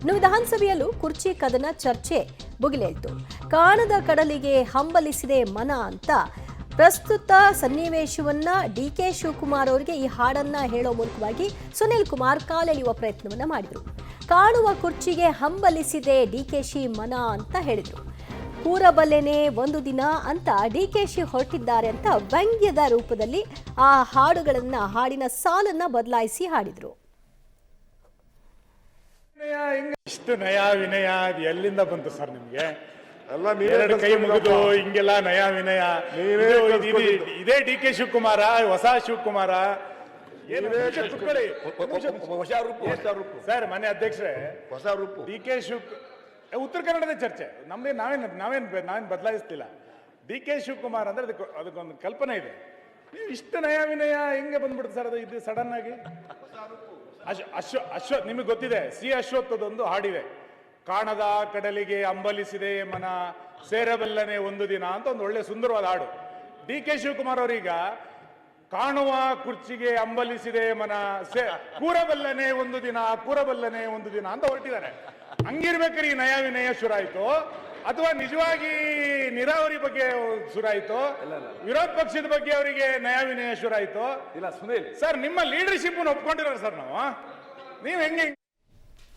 ಇನ್ನು ವಿಧಾನಸಭೆಯಲ್ಲೂ ಕುರ್ಚಿ ಕದನ ಚರ್ಚೆ ಭುಗಿಲೇಳ್ತು. ಕಾಣದ ಕಡಲಿಗೆ ಹಂಬಲಿಸಿದೆ ಮನ ಅಂತ ಪ್ರಸ್ತುತ ಸನ್ನಿವೇಶವನ್ನ ಡಿಕೆ ಶಿವಕುಮಾರ್ ಅವರಿಗೆ ಈ ಹಾಡನ್ನ ಹೇಳೋ ಮೂಲಕವಾಗಿ ಸುನಿಲ್ ಕುಮಾರ್ ಕಾಲೆಳೆಯುವ ಪ್ರಯತ್ನವನ್ನ ಮಾಡಿದ್ರು. ಕಾಣುವ ಕುರ್ಚಿಗೆ ಹಂಬಲಿಸಿದೆ ಡಿಕೆಶಿ ಮನ ಅಂತ ಹೇಳಿದ್ರು. ಕೂರಬಲ್ಲೆನೆ ಒಂದು ದಿನ ಅಂತ ಡಿಕೆಶಿ ಹೊರಟಿದ್ದಾರೆ ಅಂತ ವ್ಯಂಗ್ಯದ ರೂಪದಲ್ಲಿ ಆ ಹಾಡಿನ ಸಾಲನ್ನ ಬದಲಾಯಿಸಿ ಹಾಡಿದ್ರು. ಇಷ್ಟು ನಯ ವಿನಯ ಅದು ಎಲ್ಲಿಂದ ಬಂತು ಸರ್ ನಿಮ್ಗೆ? ಎರಡು ಕೈ ಮುಗಿದು ಹಿಂಗೆಲ್ಲ ನಯ ವಿನಯ ಇದೇ ಡಿ ಕೆ ಶಿವಕುಮಾರ, ಹೊಸ ಶಿವಕುಮಾರ? ಸರ್ ಮನೆ ಅಧ್ಯಕ್ಷರೇ, ಹೊಸ ರೂಪು ಡಿ ಕೆ ಉತ್ತರ ಕನ್ನಡದ ಚರ್ಚೆ ನಾವೇನ್ ಬದಲಾಯಿಸ್ತಿಲ್ಲ. ಡಿ ಕೆ ಶಿವಕುಮಾರ್ ಅಂದ್ರೆ ಅದಕ್ಕೊಂದು ಕಲ್ಪನೆ ಇದೆ. ನೀವು ಇಷ್ಟು ನಯ ವಿನಯ ಹೆಂಗೆ ಬಂದ್ಬಿಡುತ್ತೆ ಸರ್? ಅದು ಇದು ಸಡನ್ ಆಗಿ ಅಶ್ವಥ್ ನಿಮಗೆ ಗೊತ್ತಿದೆ, ಅಶ್ವತ್ಥದೊಂದು ಹಾಡಿದೆ, ಕಾಣದ ಕಡಲಿಗೆ ಅಂಬಲಿಸಿದೆ ಮನ ಸೇರಬಲ್ಲನೆ ಒಂದು ದಿನ ಅಂತ ಒಂದು ಒಳ್ಳೆ ಸುಂದರವಾದ ಹಾಡು. ಡಿ ಕೆ ಶಿವಕುಮಾರ್ ಅವರೀಗ ಕಾಣುವ ಕುರ್ಚಿಗೆ ಅಂಬಲಿಸಿದೆ ಮನ ಕೂರಬಲ್ಲನೆ ಒಂದು ದಿನ ಅಂತ ಹೊರಟಿದ್ದಾರೆ. ಹಂಗಿರ್ಬೇಕಾದ್ರೆ ಈ ನಯ ವಿನಯ ಶುರಾಯ್ತು ಅಥವಾ ನಿಜವಾಗಿ ನೀರಾವರಿ ಬಗ್ಗೆ ಶುರಾಯ್ತು? ವಿರೋಧ ಪಕ್ಷದ ಬಗ್ಗೆ ಅವರಿಗೆ ನಯ ವಿನಯ ಶುರಾಯ್ತು? ಇಲ್ಲ ಸುನೀಲ್ ಸರ್, ನಿಮ್ಮ ಲೀಡರ್ಶಿಪ್ ಒಪ್ಕೊಂಡಿರೋ ಸರ್ ನಾವು. ನೀವು ಹೆಂಗೆ